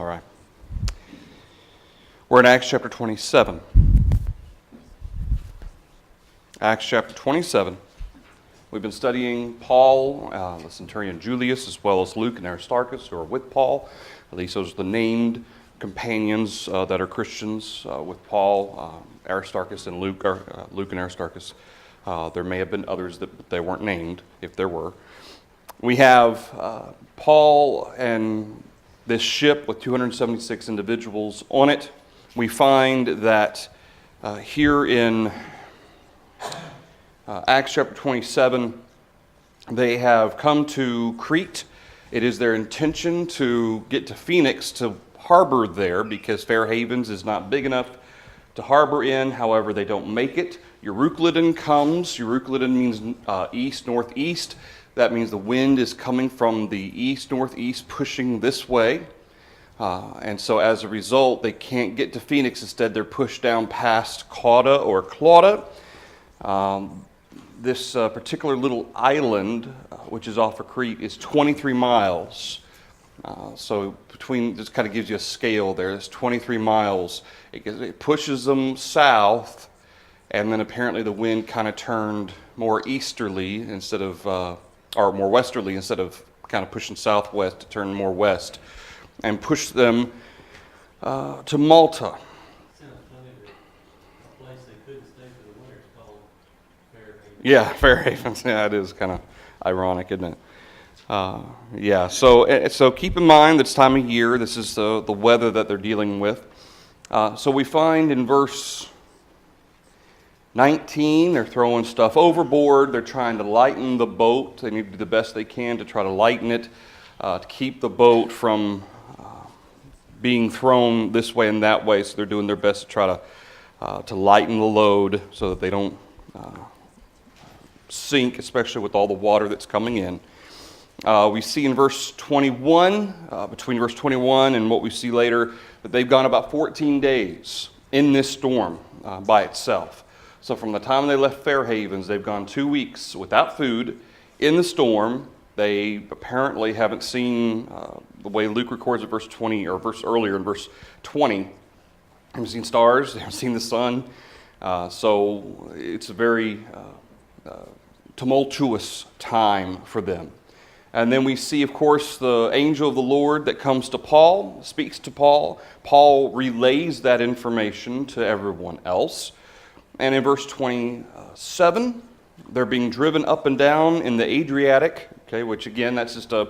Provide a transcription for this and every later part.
All right. We're in Acts chapter 27. Acts chapter 27. We've been studying Paul, the centurion Julius, as well as Luke and Aristarchus, who are with Paul. At least those are the named companions that are Christians with Paul. Aristarchus and Luke and Aristarchus. There may have been others that they weren't named, if there were. We have Paul and this ship with 276 individuals on it. We find that here in Acts chapter 27, they have come to Crete. It is their intention to get to Phoenix to harbor there because Fair Havens is not big enough to harbor in. However, they don't make it. Euroclydon comes. Euroclydon means east, northeast. That means the wind is coming from the east-northeast, pushing this way. And so as a result, they can't get to Phoenix. Instead, they're pushed down past Cauda or Clauda. This particular little island, which is off of Crete, is 23 miles. So this kind of gives you a scale there. It's 23 miles. It pushes them south, and then apparently the wind kind of turned more easterly instead of, or more westerly instead of kind of pushing southwest to turn more west, and push them to Malta. Yeah, Fair Havens. Yeah, it is kind of ironic, isn't it? So keep in mind this time of year, this is the weather that they're dealing with. So we find in verse 19, they're throwing stuff overboard. They're trying to lighten the boat. They need to do the best they can to try to lighten it, to keep the boat from being thrown this way and that way. So they're doing their best to try to lighten the load so that they don't sink, especially with all the water that's coming in. We see in verse 21, between verse 21 and what we see later, that they've gone about 14 days in this storm by itself. So from the time they left Fair Havens, they've gone 2 weeks without food in the storm. They apparently haven't seen, the way Luke records it, verse 20, or verse earlier in verse 20, they haven't seen stars, they haven't seen the sun. So it's a very tumultuous time for them. And then we see, of course, the angel of the Lord that comes to Paul, speaks to Paul. Paul relays that information to everyone else. And in verse 27, they're being driven up and down in the Adriatic, okay, which again, that's just the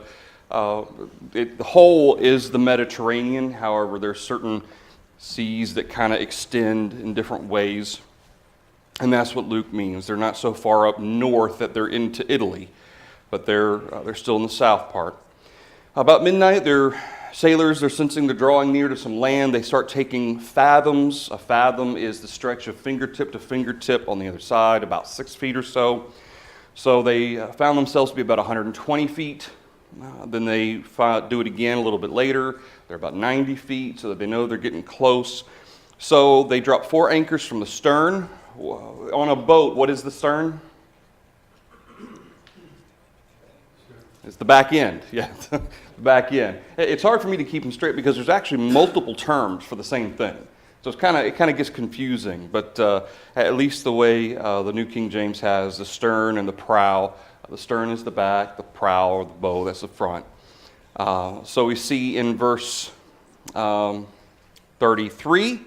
whole is the Mediterranean. However, there's certain seas that kind of extend in different ways. And that's what Luke means. They're not so far up north that they're into Italy, but they're still in the south part. About midnight, they're sensing they're drawing near to some land. They start taking fathoms. A fathom is the stretch of fingertip to fingertip on the other side, about 6 feet or so. So they found themselves to be about 120 feet. Then they do it again a little bit later. They're about 90 feet, so that they know they're getting close. So they drop 4 anchors from the stern. On a boat, what is the stern? It's the back end. Yeah, the back end. It's hard for me to keep them straight because there's actually multiple terms for the same thing. So it kind of gets confusing. But at least the way the New King James has the stern and the prow. The stern is the back, the prow or the bow, that's the front. So we see in verse 33,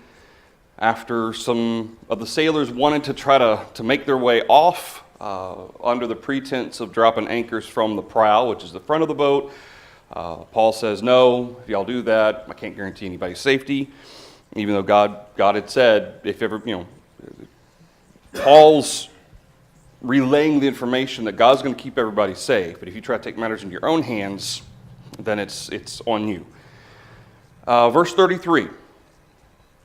after some of the sailors wanted to try to make their way off under the pretense of dropping anchors from the prow, which is the front of the boat, Paul says, no, if y'all do that, I can't guarantee anybody's safety. Even though God had said, if ever, Paul's relaying the information that God's going to keep everybody safe, but if you try to take matters into your own hands, then it's on you. Verse 33.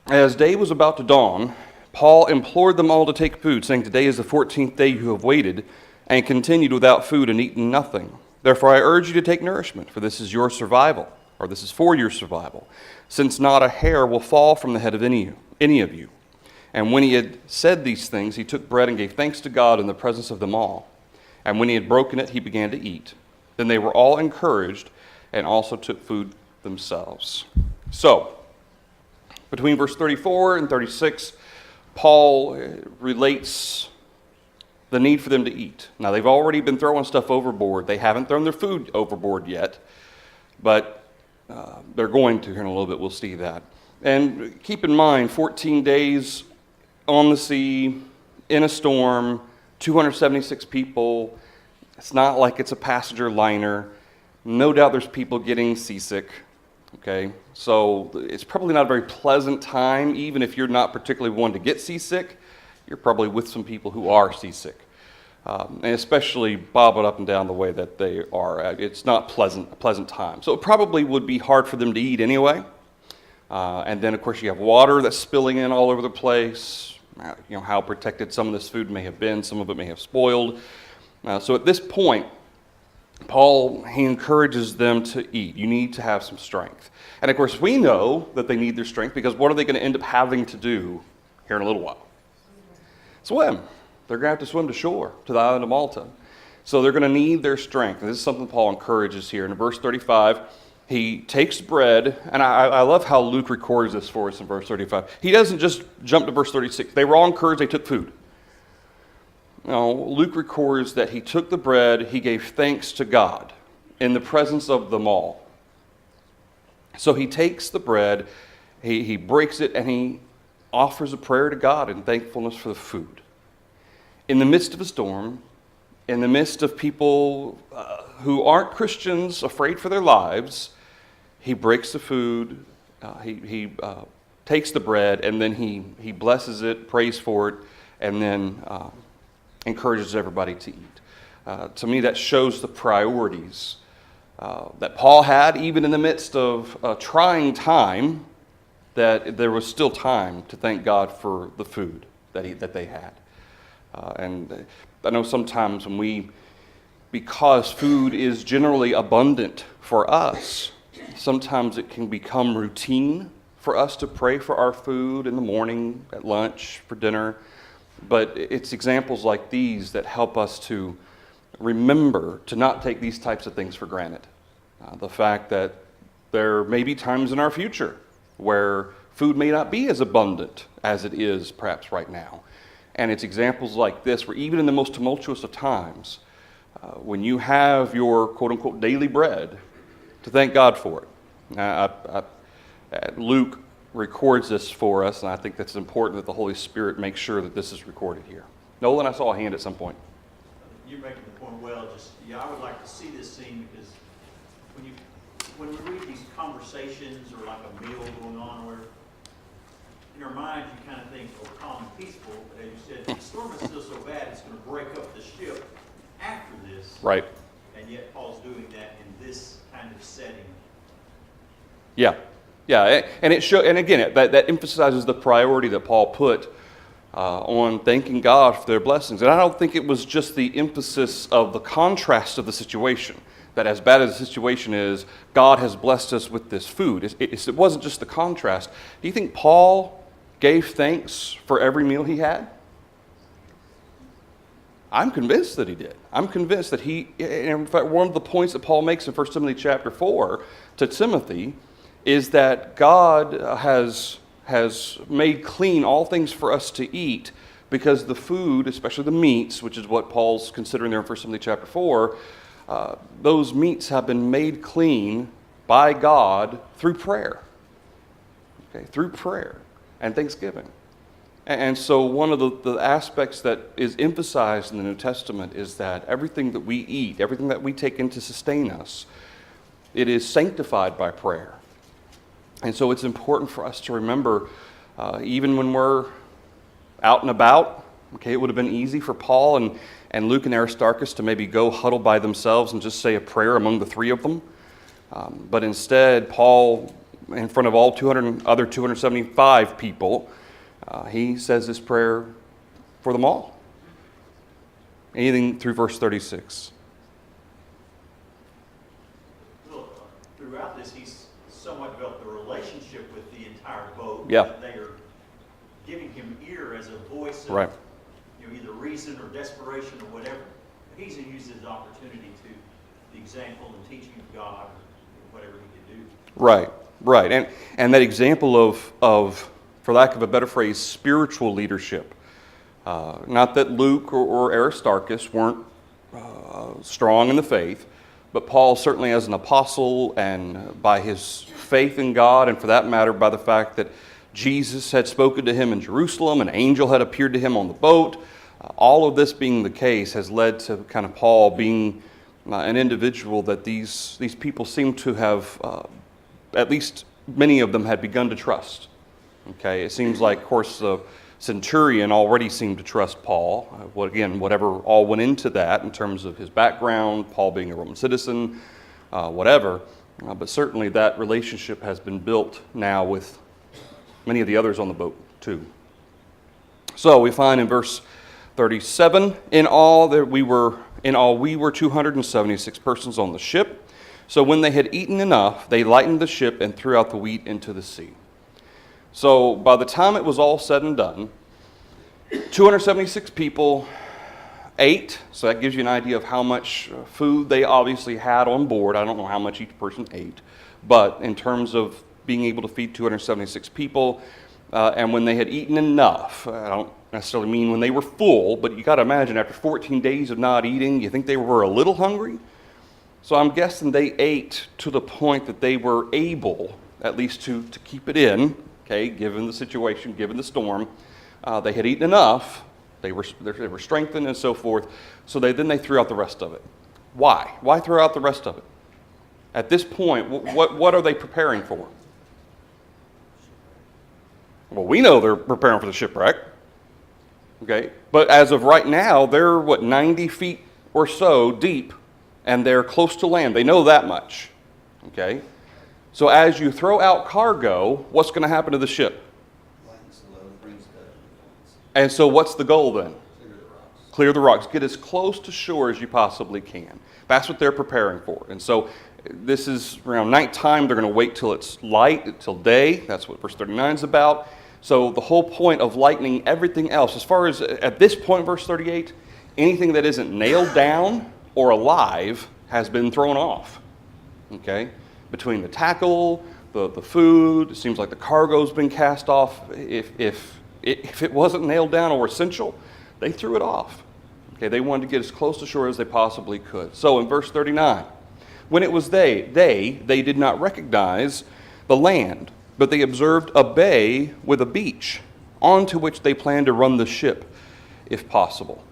As day was about to dawn, Paul implored them all to take food, saying, today is the 14th day you have waited and continued without food and eaten nothing. Therefore I urge you to take nourishment, for this is your survival, or this is for your survival, since not a hair will fall from the head of any of you. And when he had said these things, he took bread and gave thanks to God in the presence of them all. And when he had broken it, he began to eat. Then they were all encouraged and also took food themselves. So, between verse 34 and 36, Paul relates the need for them to eat. Now, they've already been throwing stuff overboard. They haven't thrown their food overboard yet, but they're going to here in a little bit. We'll see that. And keep in mind, 14 days on the sea, in a storm, 276 people. It's not like it's a passenger liner. No doubt there's people getting seasick. Okay, so it's probably not a very pleasant time, even if you're not particularly one to get seasick. You're probably with some people who are seasick, and especially bobbing up and down the way that they are. It's not a pleasant time. So it probably would be hard for them to eat anyway. And then, of course, you have water that's spilling in all over the place. How protected some of this food may have been. Some of it may have spoiled. So at this point, Paul, he encourages them to eat. You need to have some strength. And of course, we know that they need their strength because what are they going to end up having to do here in a little while? Swim. They're going to have to swim to shore, to the island of Malta. So they're going to need their strength. And this is something Paul encourages here. In verse 35, he takes bread, and I love how Luke records this for us in verse 35. He doesn't just jump to verse 36. They were all encouraged, they took food. No, Luke records that he took the bread, he gave thanks to God in the presence of them all. So he takes the bread, he breaks it, and he offers a prayer to God in thankfulness for the food. In the midst of a storm, in the midst of people who aren't Christians, afraid for their lives, he breaks the food, he takes the bread, and then he blesses it, prays for it, and then encourages everybody to eat. To me, that shows the priorities that Paul had, even in the midst of a trying time, that there was still time to thank God for the food that they had. And I know sometimes because food is generally abundant for us, sometimes it can become routine for us to pray for our food in the morning, at lunch, for dinner. But it's examples like these that help us to remember to not take these types of things for granted. The fact that there may be times in our future where food may not be as abundant as it is perhaps right now. And it's examples like this where even in the most tumultuous of times, when you have your quote-unquote daily bread, to thank God for it. Luke records this for us, and I think that's important that the Holy Spirit makes sure that this is recorded here. Nolan, I saw a hand at some point. You're making the point well. I would like to see this scene because when we read these conversations or like a meal going on where in our minds you kind of think, oh, calm and peaceful, but as you said, the storm is still so bad it's going to break up the ship after this. Right. And yet Paul's doing that in this kind of setting. Yeah. Yeah, and and again, that emphasizes the priority that Paul put on thanking God for their blessings. And I don't think it was just the emphasis of the contrast of the situation, that as bad as the situation is, God has blessed us with this food. It wasn't just the contrast. Do you think Paul gave thanks for every meal he had? I'm convinced that he did. I'm convinced that in fact, one of the points that Paul makes in 1 Timothy chapter 4 to Timothy is that God has made clean all things for us to eat because the food, especially the meats, which is what Paul's considering there in 1 Timothy chapter 4, those meats have been made clean by God through prayer. Okay, through prayer and thanksgiving. And so one of the aspects that is emphasized in the New Testament is that everything that we eat, everything that we take in to sustain us, it is sanctified by prayer. And so it's important for us to remember, even when we're out and about, okay, it would have been easy for Paul and Luke and Aristarchus to maybe go huddle by themselves and just say a prayer among the three of them. But instead, Paul, in front of all 275 people, he says this prayer for them all. Anything through verse 36. Well, throughout this, he's somewhat developed a relationship with the entire boat. Yeah. They are giving him ear as a voice of Right. Either reason or desperation or whatever. He's going to use his opportunity to the example and teaching of God or whatever he could do. Right. and that example of, for lack of a better phrase, spiritual leadership. Not that Luke or Aristarchus weren't strong in the faith, but Paul certainly as an apostle, and by his faith in God, and for that matter by the fact that Jesus had spoken to him in Jerusalem, an angel had appeared to him on the boat, all of this being the case has led to kind of Paul being an individual that these people seem to have, at least many of them had begun to trust. Okay, it seems like, of course, the centurion already seemed to trust Paul. Whatever all went into that in terms of his background, Paul being a Roman citizen, whatever. But certainly that relationship has been built now with many of the others on the boat too. So we find in verse 37, in all we were 276 persons on the ship. So when they had eaten enough, they lightened the ship and threw out the wheat into the sea. So by the time it was all said and done, 276 people ate. So that gives you an idea of how much food they obviously had on board. I don't know how much each person ate, but in terms of being able to feed 276 people, and when they had eaten enough, I don't necessarily mean when they were full, but you got to imagine after 14 days of not eating, you think they were a little hungry? So I'm guessing they ate to the point that they were able, at least to keep it in, okay, given the situation, given the storm. They had eaten enough, they were strengthened and so forth, so then they threw out the rest of it. Why? Why throw out the rest of it? At this point, what are they preparing for? Well, we know they're preparing for the shipwreck. Okay, but as of right now, they're 90 feet or so deep, and they're close to land. They know that much. Okay, so as you throw out cargo, what's going to happen to the ship? And so what's the goal then? Clear the rocks. Get as close to shore as you possibly can. That's what they're preparing for. And so this is around nighttime. They're going to wait till it's light, till day. That's what verse 39 is about. So the whole point of lightening everything else, as far as at this point, verse 38, anything that isn't nailed down or alive has been thrown off. Okay? Between the tackle, the food, it seems like the cargo's been cast off. If it wasn't nailed down or essential, they threw it off. Okay, they wanted to get as close to shore as they possibly could. So in verse 39, when it was they did not recognize the land, but they observed a bay with a beach, onto which they planned to run the ship, if possible.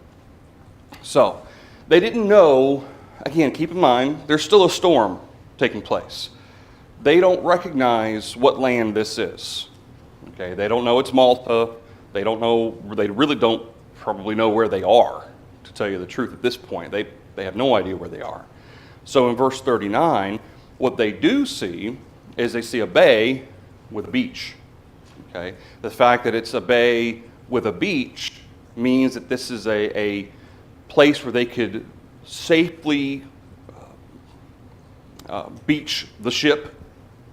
So they didn't know, again, keep in mind, there's still a storm taking place. They don't recognize what land this is. Okay, they don't know it's Malta. They really don't probably know where they are, to tell you the truth at this point. They have no idea where they are. So in verse 39, what they do see is they see a bay with a beach. Okay, the fact that it's a bay with a beach means that this is a place where they could safely beach the ship.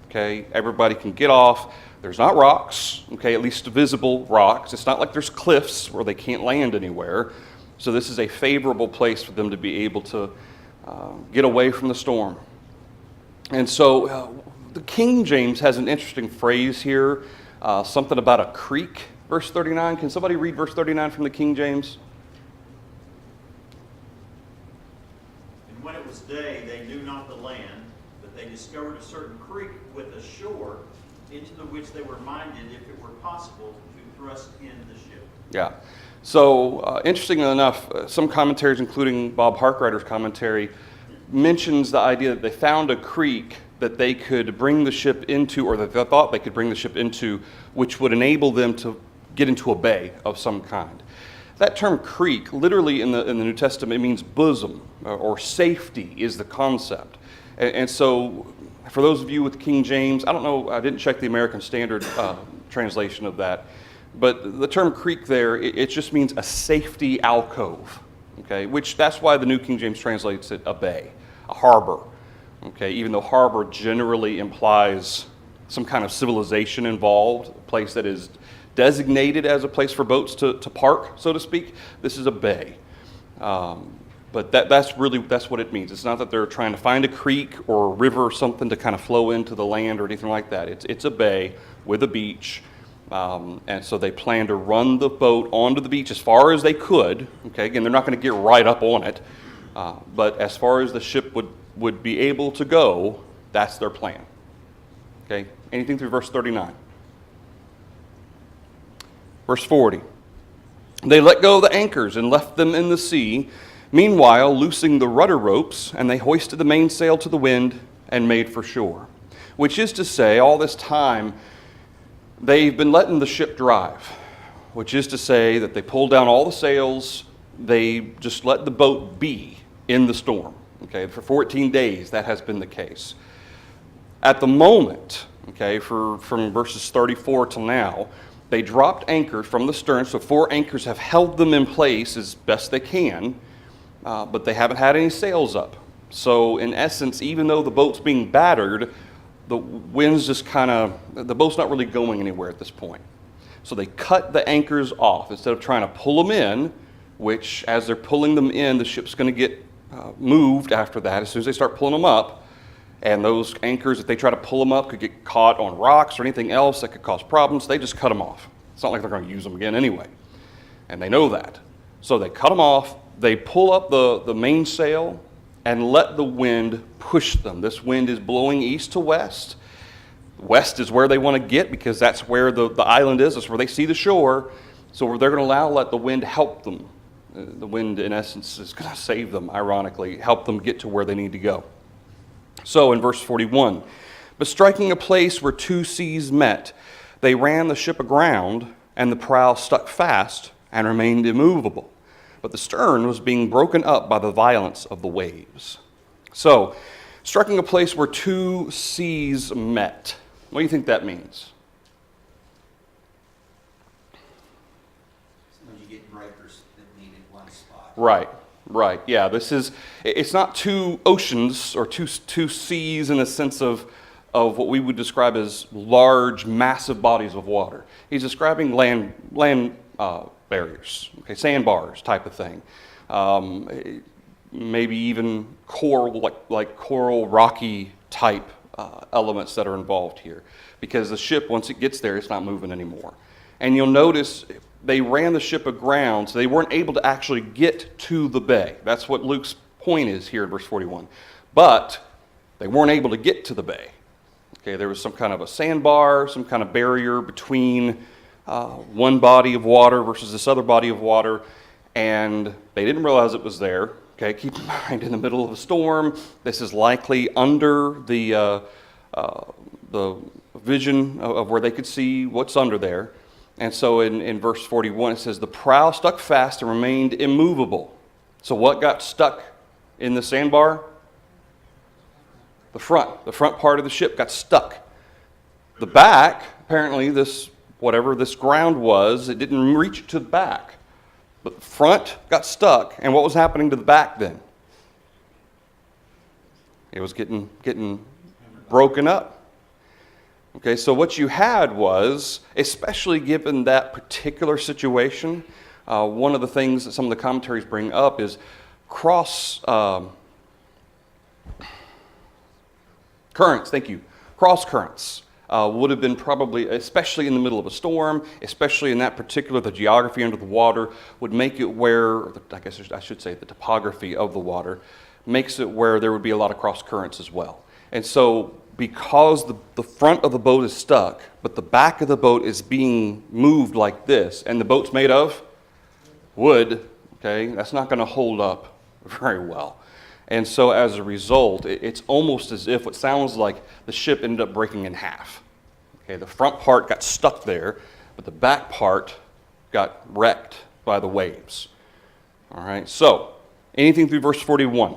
Okay, everybody can get off. There's not rocks, okay, at least visible rocks. It's not like there's cliffs where they can't land anywhere. So this is a favorable place for them to be able to get away from the storm. And so the King James has an interesting phrase here, something about a creek, verse 39. Can somebody read verse 39 from the King James? And when it was day, they knew not the land, but they discovered a certain creek with a shore, into the which they were minded, if it were possible, to thrust in the ship. Yeah. So, interestingly enough, some commentaries, including Bob Harkrider's commentary, mentions the idea that they found a creek that they could bring the ship into, or that they thought they could bring the ship into, which would enable them to get into a bay of some kind. That term creek, literally in the New Testament, it means bosom, or safety is the concept. And so, for those of you with King James, I don't know, I didn't check the American Standard translation of that, but the term creek there, it just means a safety alcove, okay? Which, that's why the New King James translates it a bay, a harbor, okay? Even though harbor generally implies some kind of civilization involved, a place that is designated as a place for boats to park, so to speak. This is a bay. But that's what it means. It's not that they're trying to find a creek or a river or something to kind of flow into the land or anything like that. It's a bay with a beach. And so they plan to run the boat onto the beach as far as they could. Okay, again, they're not going to get right up on it. But as far as the ship would be able to go, that's their plan. Okay, anything through verse 39. Verse 40. They let go of the anchors and left them in the sea. Meanwhile, loosing the rudder ropes, and they hoisted the mainsail to the wind and made for shore. Which is to say, all this time, they've been letting the ship drive. Which is to say that they pulled down all the sails, they just let the boat be in the storm. Okay, for 14 days, that has been the case. At the moment, okay, from verses 34 till now, they dropped anchors from the stern, so 4 anchors have held them in place as best they can. But they haven't had any sails up. So in essence, even though the boat's being battered, the wind's just the boat's not really going anywhere at this point. So they cut the anchors off instead of trying to pull them in, which as they're pulling them in, the ship's going to get moved after that as soon as they start pulling them up. And those anchors, if they try to pull them up, could get caught on rocks or anything else that could cause problems. They just cut them off. It's not like they're going to use them again anyway. And they know that. So they cut them off. They pull up the mainsail and let the wind push them. This wind is blowing east to west. West is where they want to get because that's where the island is. That's where they see the shore. So they're going to let the wind help them. The wind, in essence, is going to save them, ironically, help them get to where they need to go. So in verse 41, but striking a place where 2 seas met, they ran the ship aground, and the prow stuck fast and remained immovable. But the stern was being broken up by the violence of the waves. So, striking a place where 2 seas met. What do you think that means? When you get breakers that meet in one spot. Right. Yeah, it's not 2 oceans or two seas in a sense of what we would describe as large, massive bodies of water. He's describing land barriers, okay, sandbars type of thing. Maybe even coral, like coral, rocky type elements that are involved here. Because the ship, once it gets there, it's not moving anymore. And you'll notice they ran the ship aground, so they weren't able to actually get to the bay. That's what Luke's point is here in verse 41. But they weren't able to get to the bay. Okay, there was some kind of a sandbar, some kind of barrier between one body of water versus this other body of water, and they didn't realize it was there. Okay, keep in mind, in the middle of a storm, this is likely under the vision of where they could see what's under there. And so in verse 41, it says, the prow stuck fast and remained immovable. So what got stuck in the sandbar? The front part of the ship got stuck. The back, apparently whatever this ground was, it didn't reach to the back. But the front got stuck, and what was happening to the back then? It was getting broken up. Okay, so what you had was, especially given that particular situation, one of the things that some of the commentaries bring up is cross currents. Thank you. Cross currents would have been probably, especially in the middle of a storm, especially in that particular, the geography under the water would make it where, I guess I should say the topography of the water, makes it where there would be a lot of cross currents as well. And so because the front of the boat is stuck, but the back of the boat is being moved like this, and the boat's made of wood, okay, that's not going to hold up very well. And so as a result, it's almost as if it sounds like the ship ended up breaking in half. Okay, the front part got stuck there, but the back part got wrecked by the waves. All right, so anything through verse 41.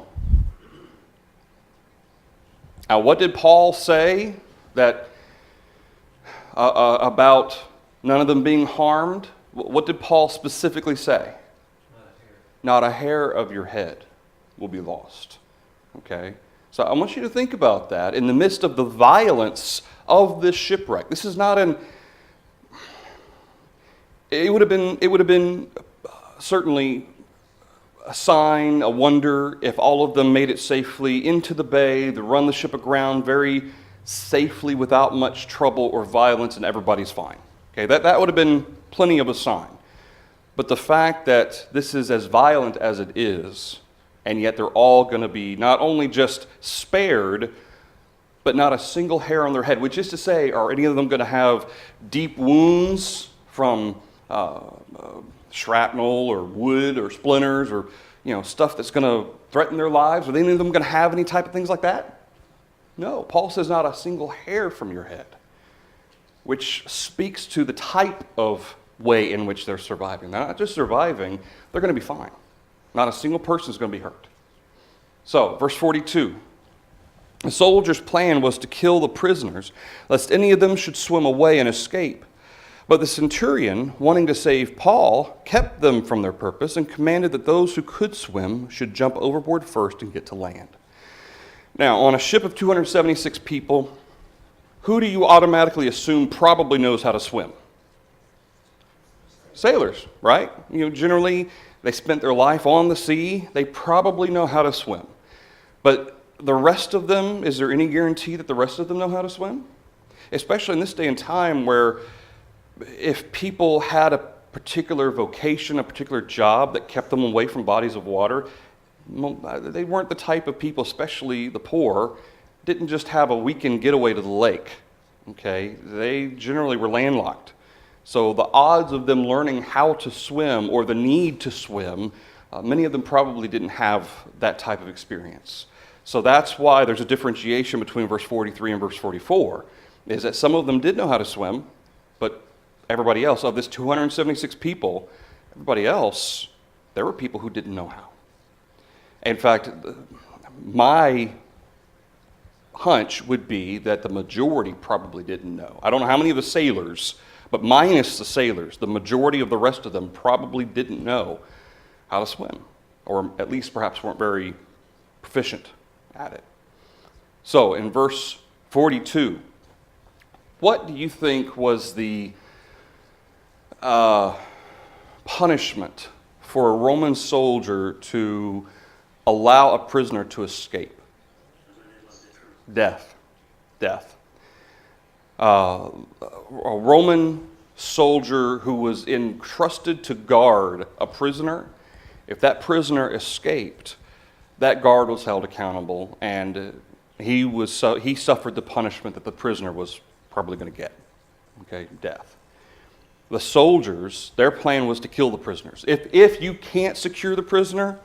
Now, what did Paul say that about none of them being harmed? What did Paul specifically say? Not a hair of your head will be lost. Okay? So I want you to think about that in the midst of the violence of this shipwreck. This is not it would have been certainly a sign, a wonder, if all of them made it safely into the bay, to run the ship aground very safely witut much trouble or violence, and everybody's fine. Okay, that would have been plenty of a sign. But the fact that this is as violent as it is, and yet they're all going to be not only just spared, but not a single hair on their head, which is to say, are any of them going to have deep wounds from shrapnel or wood or splinters or stuff that's going to threaten their lives? Are any of them going to have any type of things like that? No. Paul says not a single hair from your head, which speaks to the type of way in which they're surviving. They're not just surviving, they're going to be fine. Not a single person is going to be hurt. So, verse 42. The soldiers' plan was to kill the prisoners, lest any of them should swim away and escape. But the centurion, wanting to save Paul, kept them from their purpose and commanded that those who could swim should jump overboard first and get to land. Now, on a ship of 276 people, who do you automatically assume probably knows how to swim? Sailors, right? Generally, they spent their life on the sea. They probably know how to swim. But the rest of them, is there any guarantee that the rest of them know how to swim? Especially in this day and time where if people had a particular vocation, a particular job that kept them away from bodies of water, they weren't the type of people, especially the poor, didn't just have a weekend getaway to the lake. Okay? They generally were landlocked. So the odds of them learning how to swim or the need to swim, many of them probably didn't have that type of experience. So that's why there's a differentiation between verse 43 and verse 44, is that some of them did know how to swim, but everybody else, of this 276 people, everybody else, there were people who didn't know how. In fact, my hunch would be that the majority probably didn't know. I don't know how many of the sailors, but minus the sailors, the majority of the rest of them probably didn't know how to swim, or at least perhaps weren't very proficient at it. So in verse 42, what do you think was the punishment for a Roman soldier to allow a prisoner to escape? Death. A Roman soldier who was entrusted to guard a prisoner, if that prisoner escaped, that guard was held accountable, and he suffered the punishment that the prisoner was probably going to get. Okay, death. The soldiers, their plan was to kill the prisoners. If you can't secure the prisoner,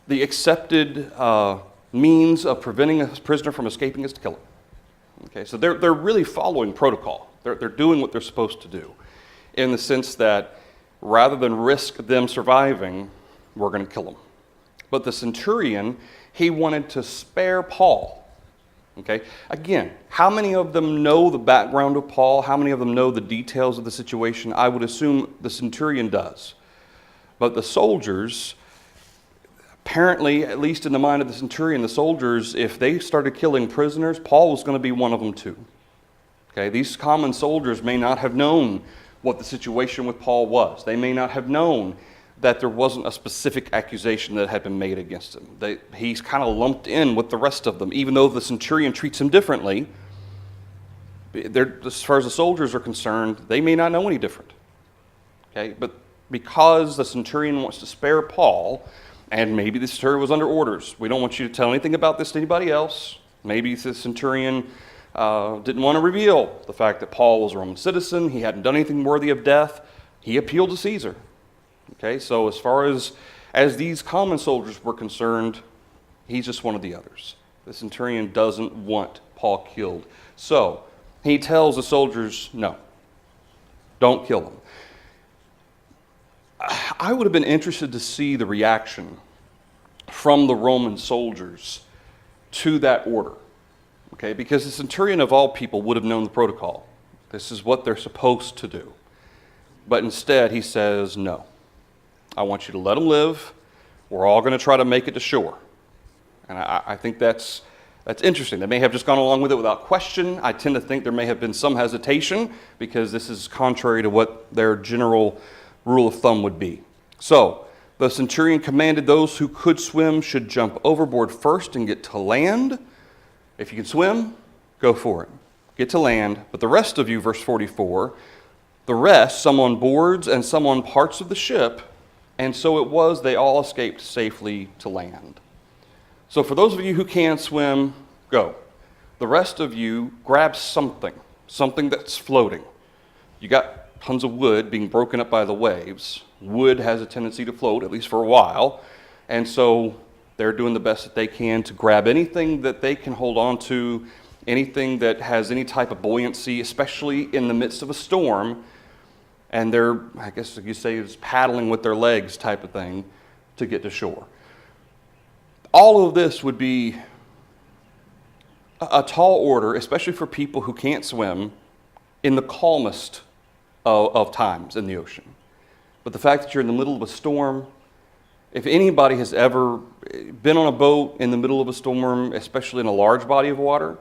the accepted means of preventing a prisoner from escaping is to kill him. Okay, so they're really following protocol. They're doing what they're supposed to do, in the sense that rather than risk them surviving, we're going to kill them. But the centurion, he wanted to spare Paul. Okay, again, how many of them know the background of Paul? How many of them know the details of the situation? I would assume the centurion does. But the soldiers, apparently, at least in the mind of the centurion, the soldiers, if they started killing prisoners, Paul was going to be one of them too. Okay, these common soldiers may not have known what the situation with Paul was. They may not have known that there wasn't a specific accusation that had been made against him. He's kind of lumped in with the rest of them, even though the centurion treats him differently. As far as the soldiers are concerned, they may not know any different. Okay, but because the centurion wants to spare Paul, and maybe the centurion was under orders, we don't want you to tell anything about this to anybody else. Maybe the centurion didn't want to reveal the fact that Paul was a Roman citizen, he hadn't done anything worthy of death. He appealed to Caesar. Okay, so as far as these common soldiers were concerned, he's just one of the others. The centurion doesn't want Paul killed. So he tells the soldiers, no, don't kill him. I would have been interested to see the reaction from the Roman soldiers to that order. Okay, because the centurion of all people would have known the protocol. This is what they're supposed to do. But instead he says, no. I want you to let them live. We're all going to try to make it to shore. And I think that's interesting. They may have just gone along with it without question. I tend to think there may have been some hesitation because this is contrary to what their general rule of thumb would be. So The centurion commanded those who could swim should jump overboard first and get to land. If you can swim, go for it. Get to land. But the rest of you, verse 44, the rest, some on boards and some on parts of the ship, and so it was they all escaped safely to land. So for those of you who can swim, go. The rest of you, grab something that's floating. You got tons of wood being broken up by the waves. Wood has a tendency to float, at least for a while. And so they're doing the best that they can to grab anything that they can hold on to, anything that has any type of buoyancy, especially in the midst of a storm. And they're, I guess you say, is paddling with their legs type of thing to get to shore. All of this would be a tall order, especially for people who can't swim in the calmest of times in the ocean. But the fact that you're in the middle of a storm, if anybody has ever been on a boat in the middle of a storm, especially in a large body of water,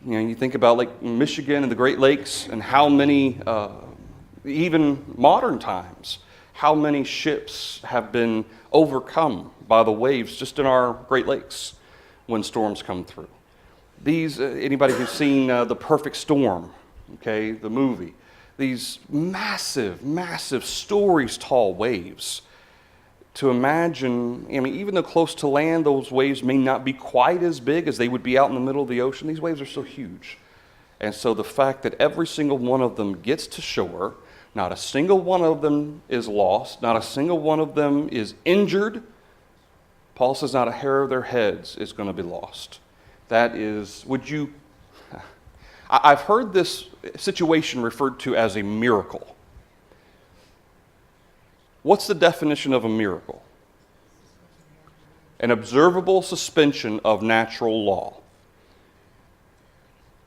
you think about Lake Michigan and the Great Lakes and how many, even modern times, how many ships have been overcome by the waves just in our Great Lakes when storms come through. These, anybody who's seen The Perfect Storm, okay, the movie, these massive, massive stories tall waves. To imagine, even though close to land, those waves may not be quite as big as they would be out in the middle of the ocean. These waves are so huge. And so the fact that every single one of them gets to shore, not a single one of them is lost, not a single one of them is injured. Paul says not a hair of their heads is going to be lost. That is, I've heard this situation referred to as a miracle. What's the definition of a miracle? An observable suspension of natural law.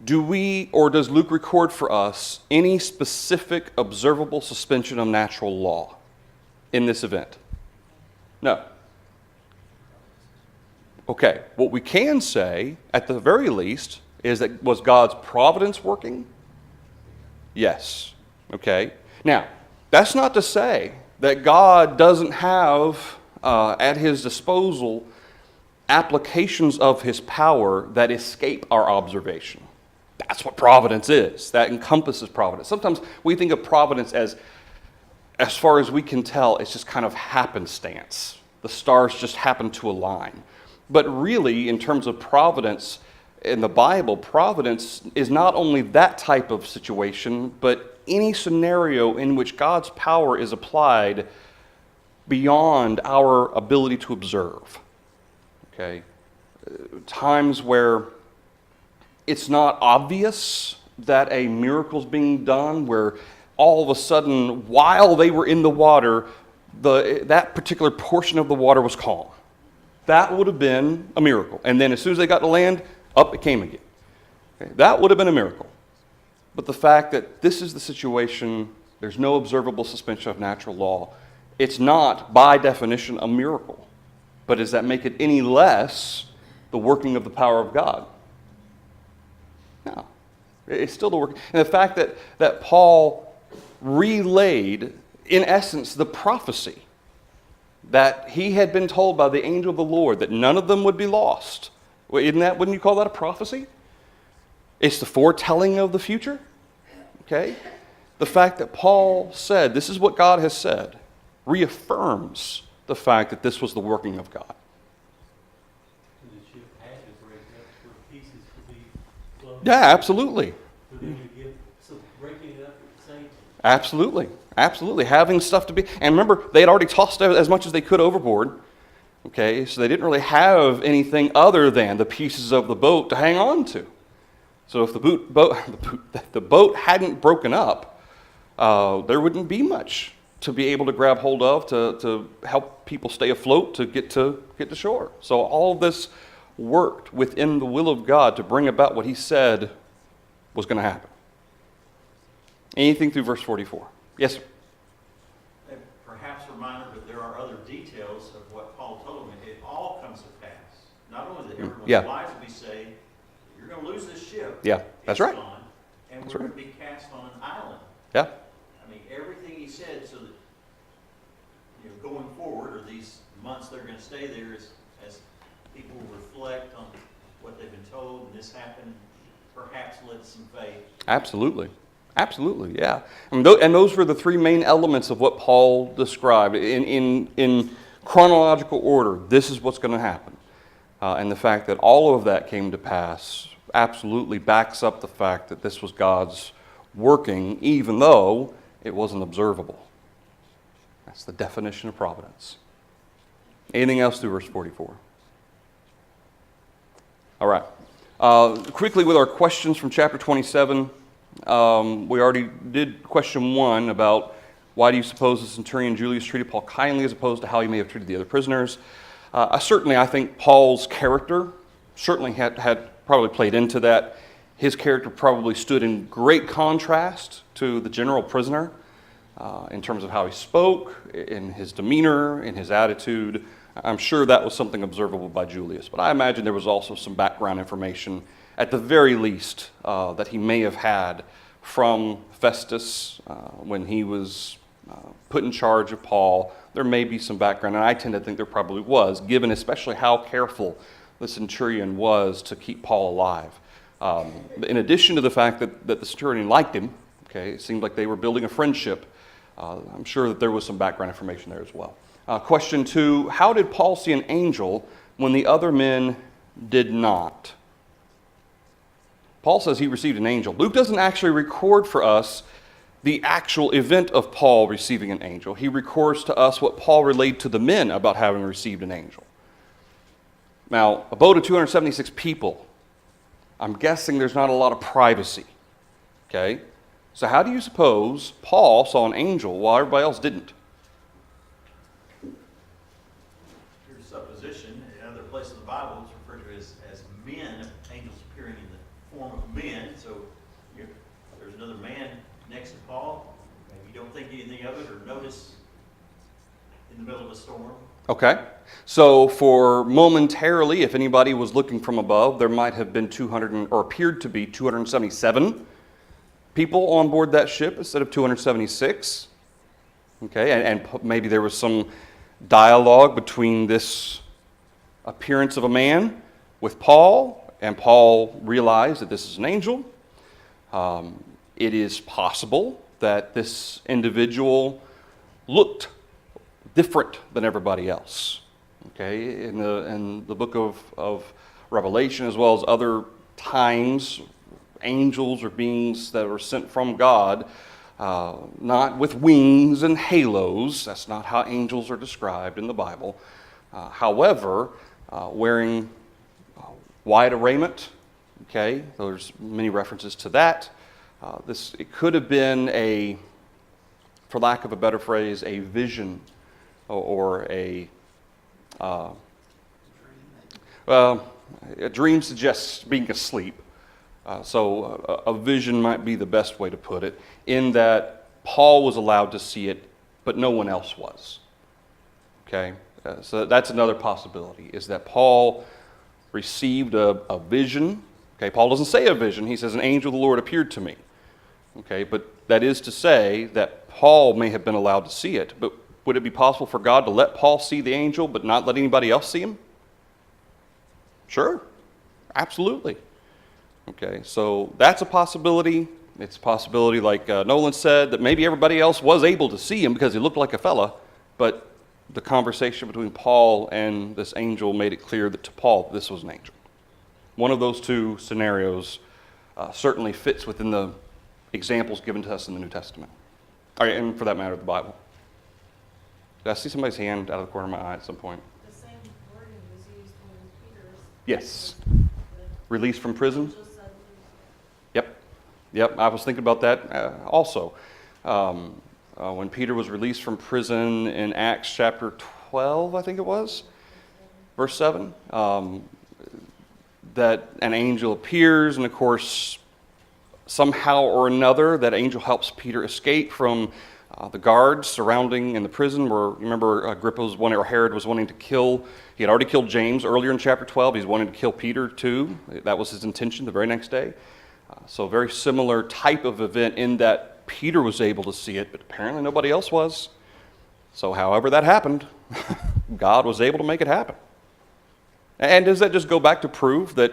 Do we, or does Luke record for us, any specific observable suspension of natural law in this event? No. Okay, what we can say, at the very least, is that was God's providence working? Yes. Okay. Now, that's not to say that God doesn't have at his disposal applications of his power that escape our observation. That's what providence is. That encompasses providence. Sometimes we think of providence as far as we can tell, it's just kind of happenstance. The stars just happen to align. But really, in terms of providence, in the Bible, providence is not only that type of situation, but any scenario in which God's power is applied beyond our ability to observe. Okay? Times where it's not obvious that a miracle is being done, where all of a sudden, while they were in the water, that particular portion of the water was calm. That would have been a miracle. And then as soon as they got to land, up it came again. Okay? That would have been a miracle. But the fact that this is the situation, there's no observable suspension of natural law, it's not, by definition, a miracle. But does that make it any less the working of the power of God? No. It's still the work. And the fact that Paul relayed, in essence, the prophecy that he had been told by the angel of the Lord that none of them would be lost. Wouldn't you call that a prophecy? It's the foretelling of the future. Okay? The fact that Paul said, this is what God has said, reaffirms the fact that this was the working of God. The ship had to break up for pieces to be floated. Yeah, absolutely. For them to get some breaking it up at the same time. Absolutely. Absolutely. Having stuff to be... And remember, they had already tossed as much as they could overboard. Okay? So they didn't really have anything other than the pieces of the boat to hang on to. So if the boat hadn't broken up, there wouldn't be much to be able to grab hold of to help people stay afloat to get to shore. So all of this worked within the will of God to bring about what he said was going to happen. Anything through verse 44? Yes, sir. And perhaps a reminder, but there are other details of what Paul told them. It all comes to pass. Not only that everyone's Yeah. lives will be saved, you're going to lose this ship. Yeah, that's It's right. gone, and That's we're right. going to be cast on an island. Yeah. I mean, everything he said, so that going forward, or these months they're gonna stay there, as people reflect on what they've been told, and this happened, perhaps lit some faith. Absolutely. Absolutely, yeah. And those were the three main elements of what Paul described. In chronological order, this is what's going to happen. And the fact that all of that came to pass absolutely backs up the fact that this was God's working, even though it wasn't observable. That's the definition of providence. Anything else through verse 44? All right. Quickly with our questions from chapter 27. We already did question 1 about why do you suppose the centurion Julius treated Paul kindly as opposed to how he may have treated the other prisoners. I think Paul's character certainly had probably played into that. His character probably stood in great contrast to the general prisoner in terms of how he spoke, in his demeanor, in his attitude. I'm sure that was something observable by Julius, but I imagine there was also some background information, at the very least, that he may have had from Festus when he was put in charge of Paul. There may be some background, and I tend to think there probably was, given especially how careful the centurion was to keep Paul alive. In addition to the fact that the centurion liked him, okay, it seemed like they were building a friendship, I'm sure that there was some background information there as well. Question 2, how did Paul see an angel when the other men did not? Paul says he received an angel. Luke doesn't actually record for us the actual event of Paul receiving an angel. He records to us what Paul relayed to the men about having received an angel. Now, a boat of 276 people, I'm guessing there's not a lot of privacy. Okay? So how do you suppose Paul saw an angel while everybody else didn't? Your supposition, in other places in the Bible, it's referred to as men, angels appearing in the form of men. So there's another man next to Paul. Maybe you don't think anything of it or notice in the middle of a storm. Okay. So for momentarily, if anybody was looking from above, there might have been or appeared to be 277 people on board that ship instead of 276. Okay, and maybe there was some dialogue between this appearance of a man with Paul, and Paul realized that this is an angel. It is possible that this individual looked different than everybody else. Okay, in the book of Revelation, as well as other times, angels or beings that were sent from God, not with wings and halos. That's not how angels are described in the Bible. However, wearing white raiment. Okay, there's many references to that. It could have been for lack of a better phrase, a vision or a dream suggests being asleep. So a vision might be the best way to put it, in that Paul was allowed to see it, but no one else was. Okay, so that's another possibility, is that Paul received a vision. Okay, Paul doesn't say a vision, he says an angel of the Lord appeared to me. Okay, but that is to say that Paul may have been allowed to see it, but would it be possible for God to let Paul see the angel but not let anybody else see him? Sure, absolutely. Okay, so that's a possibility. It's a possibility, like Nolan said, that maybe everybody else was able to see him because he looked like a fella, but the conversation between Paul and this angel made it clear that to Paul this was an angel. One of those two scenarios certainly fits within the examples given to us in the New Testament. All right, and for that matter, the Bible. Did I see somebody's hand out of the corner of my eye at some point? The same wording was used when Peter's. Yes. Released from prison? Angel suddenly. Yep, I was thinking about that also. When Peter was released from prison in Acts chapter 12, I think it was, verse 7, that an angel appears, and of course, somehow or another, that angel helps Peter escape from the guards surrounding in the prison, where, remember, Herod was wanting to kill. He had already killed James earlier in chapter 12. He's wanting to kill Peter too. That was his intention the very next day. So a very similar type of event in that Peter was able to see it, but apparently nobody else was. So however that happened, God was able to make it happen. And does that just go back to prove that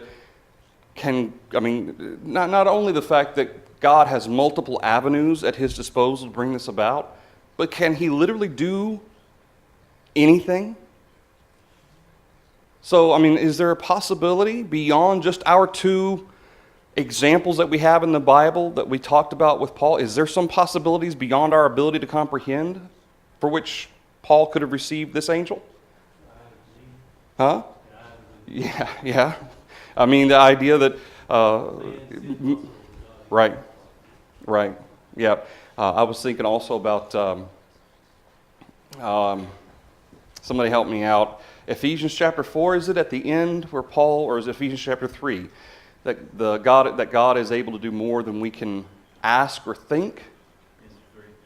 not only the fact that God has multiple avenues at his disposal to bring this about, but can he literally do anything? So, is there a possibility beyond just our two examples that we have in the Bible that we talked about with Paul? Is there some possibilities beyond our ability to comprehend for which Paul could have received this angel? Huh? Yeah. The idea that, right. Yeah. I was thinking also about, somebody help me out. Ephesians chapter 4, is it at the end where Paul, or is it Ephesians chapter 3? That God is able to do more than we can ask or think.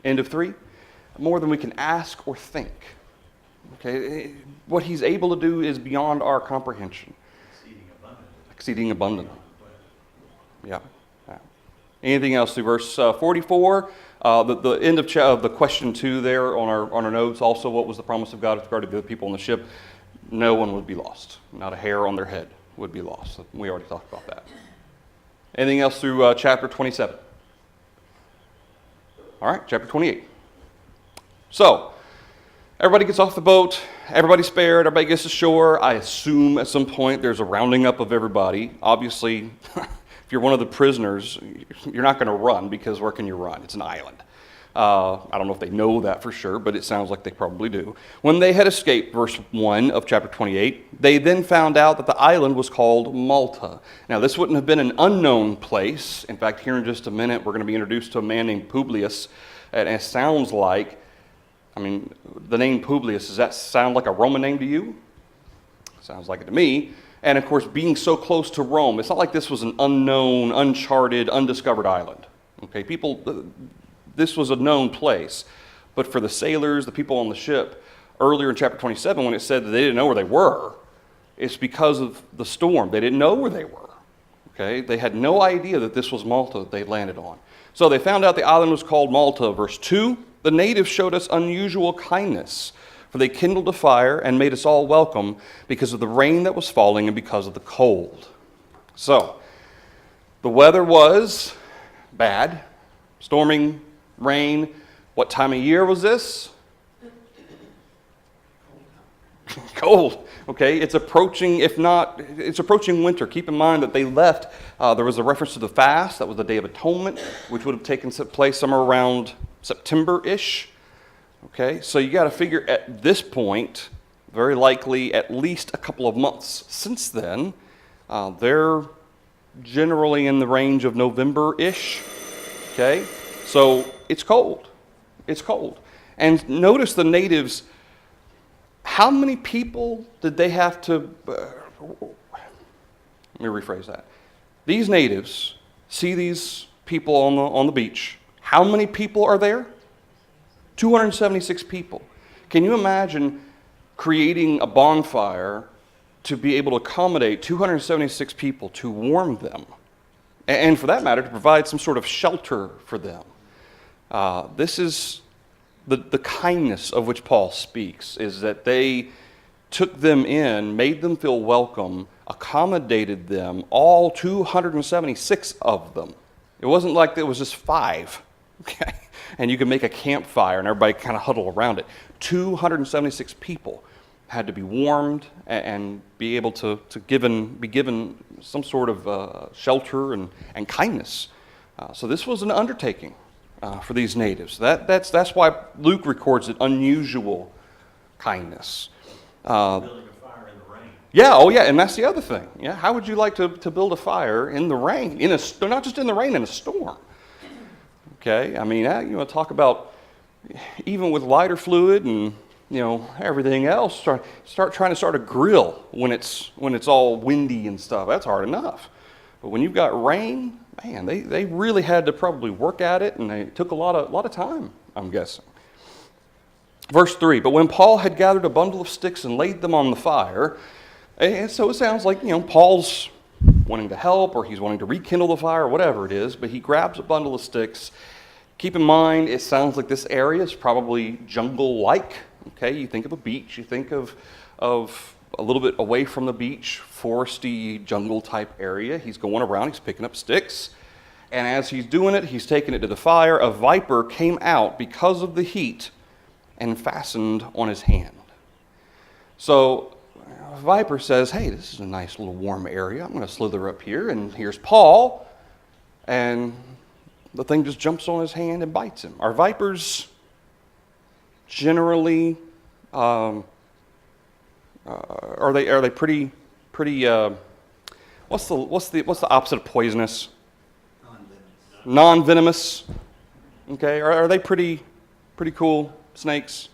End of 3. More than we can ask or think. Okay, what he's able to do is beyond our comprehension. Exceeding abundantly. Yeah. Anything else through verse 44? The end of the question 2 there on our notes. Also, what was the promise of God with regard to the people on the ship? No one would be lost. Not a hair on their head would be lost. We already talked about that. Anything else through chapter 27? All right, chapter 28. So, everybody gets off the boat, everybody's spared, everybody gets to shore. I assume at some point there's a rounding up of everybody. Obviously, if you're one of the prisoners, you're not going to run because where can you run? It's an island. I don't know if they know that for sure, but it sounds like they probably do. When they had escaped, verse 1 of chapter 28, they then found out that the island was called Malta. Now, this wouldn't have been an unknown place. In fact, here in just a minute, we're going to be introduced to a man named Publius, and it sounds like, the name Publius, does that sound like a Roman name to you? Sounds like it to me. And of course, being so close to Rome, it's not like this was an unknown, uncharted, undiscovered island. Okay, this was a known place. But for the sailors, the people on the ship, earlier in chapter 27, when it said that they didn't know where they were, it's because of the storm. They didn't know where they were. Okay, they had no idea that this was Malta that they landed on. So they found out the island was called Malta. Verse 2, the natives showed us unusual kindness, for they kindled a fire and made us all welcome because of the rain that was falling and because of the cold. So, the weather was bad, storming, rain. What time of year was this? Cold. Okay, it's approaching winter. Keep in mind that they left, there was a reference to the fast. That was the Day of Atonement, which would have taken place somewhere around September-ish. Okay, so you got to figure at this point, very likely at least a couple of months since then, they're generally in the range of November-ish. Okay, so it's cold. It's cold. And notice the natives, how many people did they have to, let me rephrase that. These natives see these people on the beach. How many people are there? 276 people. Can you imagine creating a bonfire to be able to accommodate 276 people to warm them? And for that matter, to provide some sort of shelter for them. This is the kindness of which Paul speaks, is that they took them in, made them feel welcome, accommodated them, all 276 of them. It wasn't like there was just 5, okay? And you could make a campfire and everybody kind of huddle around it. 276 people had to be warmed and be able to be given some sort of shelter and kindness. So this was an undertaking for these natives. That's why Luke records it, unusual kindness. Building a fire in the rain. Yeah, oh yeah, and that's the other thing. Yeah, how would you like to build a fire in the rain? Not just in the rain, in a storm. Okay, you want to talk about, even with lighter fluid and everything else, start trying to start a grill when it's all windy and stuff. That's hard enough. But when you've got rain, man, they really had to probably work at it, and it took a lot of time, I'm guessing. Verse 3, but when Paul had gathered a bundle of sticks and laid them on the fire, and so it sounds like, Paul's wanting to help, or he's wanting to rekindle the fire, or whatever it is, but he grabs a bundle of sticks. Keep in mind, it sounds like this area is probably jungle-like Okay, you think of a beach, you think of a little bit away from the beach, foresty, jungle type area. He's going around, he's picking up sticks. And as he's doing it, he's taking it to the fire. A viper came out because of the heat and fastened on his hand. So a viper says, hey, this is a nice little warm area. I'm going to slither up here. And here's Paul. And the thing just jumps on his hand and bites him. Are vipers generally, are they pretty what's the opposite of poisonous? Non-venomous. Non-venomous. Okay, are they pretty cool snakes?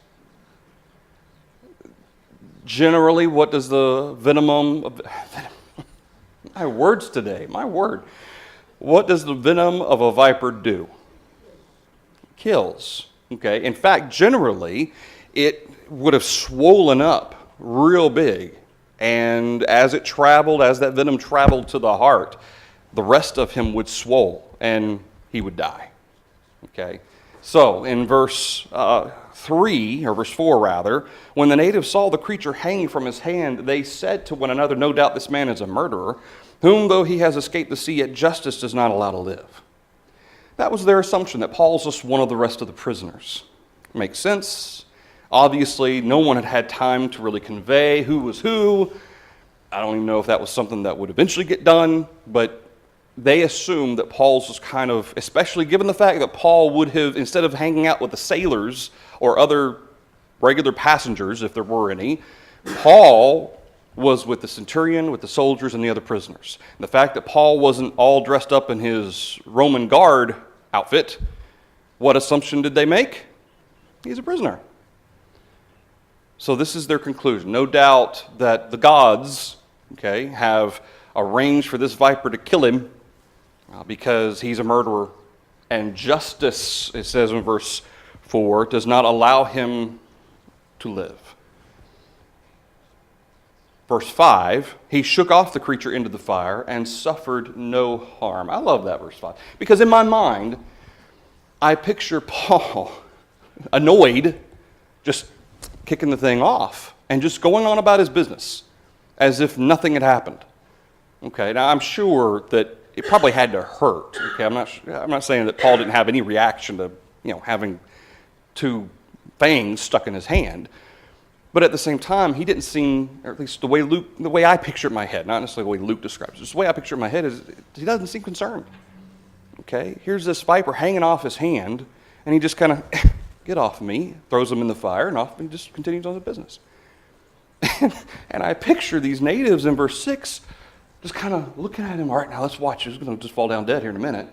Generally, what does the venom my words today, my word. What does the venom of a viper do? Kills. Okay. In fact, generally, it would have swollen up real big. And as that venom traveled to the heart, the rest of him would swell and he would die. Okay. So in verse 3, or verse 4 rather, when the natives saw the creature hanging from his hand, they said to one another, no doubt this man is a murderer, whom though he has escaped the sea, yet justice does not allow to live. That was their assumption, that Paul's just one of the rest of the prisoners. Makes sense. Obviously, no one had had time to really convey who was who. I don't even know if that was something that would eventually get done, but they assumed that Paul's was kind of, especially given the fact that Paul would have, instead of hanging out with the sailors or other regular passengers, if there were any, Paul was with the centurion, with the soldiers, and the other prisoners. And the fact that Paul wasn't all dressed up in his Roman guard outfit, what assumption did they make? He's a prisoner. So this is their conclusion. No doubt that the gods, okay, have arranged for this viper to kill him because he's a murderer. And justice, it says in verse 4, does not allow him to live. Verse 5, he shook off the creature into the fire and suffered no harm. I love that verse 5. Because in my mind, I picture Paul annoyed, just kicking the thing off and just going on about his business as if nothing had happened. Okay, now I'm sure that it probably had to hurt. Okay, I'm not saying that Paul didn't have any reaction to, having two fangs stuck in his hand. But at the same time, he didn't seem, or at least the way I picture it in my head, not necessarily the way Luke describes it, just the way I picture it in my head is he doesn't seem concerned. Okay, here's this viper hanging off his hand, and he just kind of, get off of me, throws him in the fire, and off he just continues on his business. And I picture these natives in verse 6 just kind of looking at him, all right, now let's watch. He's going to just fall down dead here in a minute.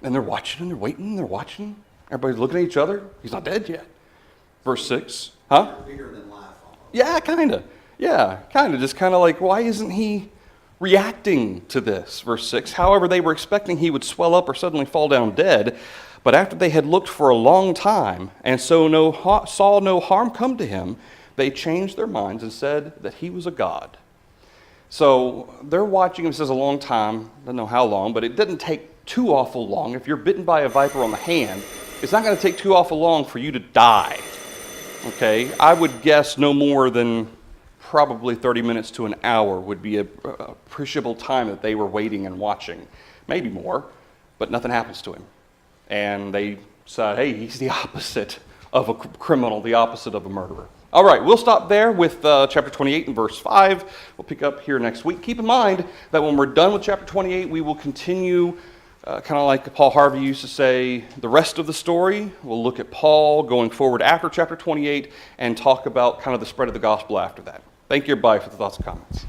And they're watching, and they're waiting, and they're watching. Everybody's looking at each other. He's not dead yet. Verse 6, huh? Bigger than life almost. Yeah, kind of. Yeah, kind of. Just kind of like, why isn't he reacting to this? Verse 6, however, they were expecting he would swell up or suddenly fall down dead. But after they had looked for a long time and saw no harm come to him, they changed their minds and said that he was a god. So they're watching him, it says a long time, don't know how long, but it didn't take too awful long. If you're bitten by a viper on the hand, it's not going to take too awful long for you to die. Okay, I would guess no more than probably 30 minutes to an hour would be a appreciable time that they were waiting and watching. Maybe more, but nothing happens to him. And they said, hey, he's the opposite of a criminal, the opposite of a murderer. All right, we'll stop there with chapter 28 and verse 5. We'll pick up here next week. Keep in mind that when we're done with chapter 28, we will continue, kind of like Paul Harvey used to say, the rest of the story. We'll look at Paul going forward after chapter 28 and talk about kind of the spread of the gospel after that. Thank you, everybody, for the thoughts and comments.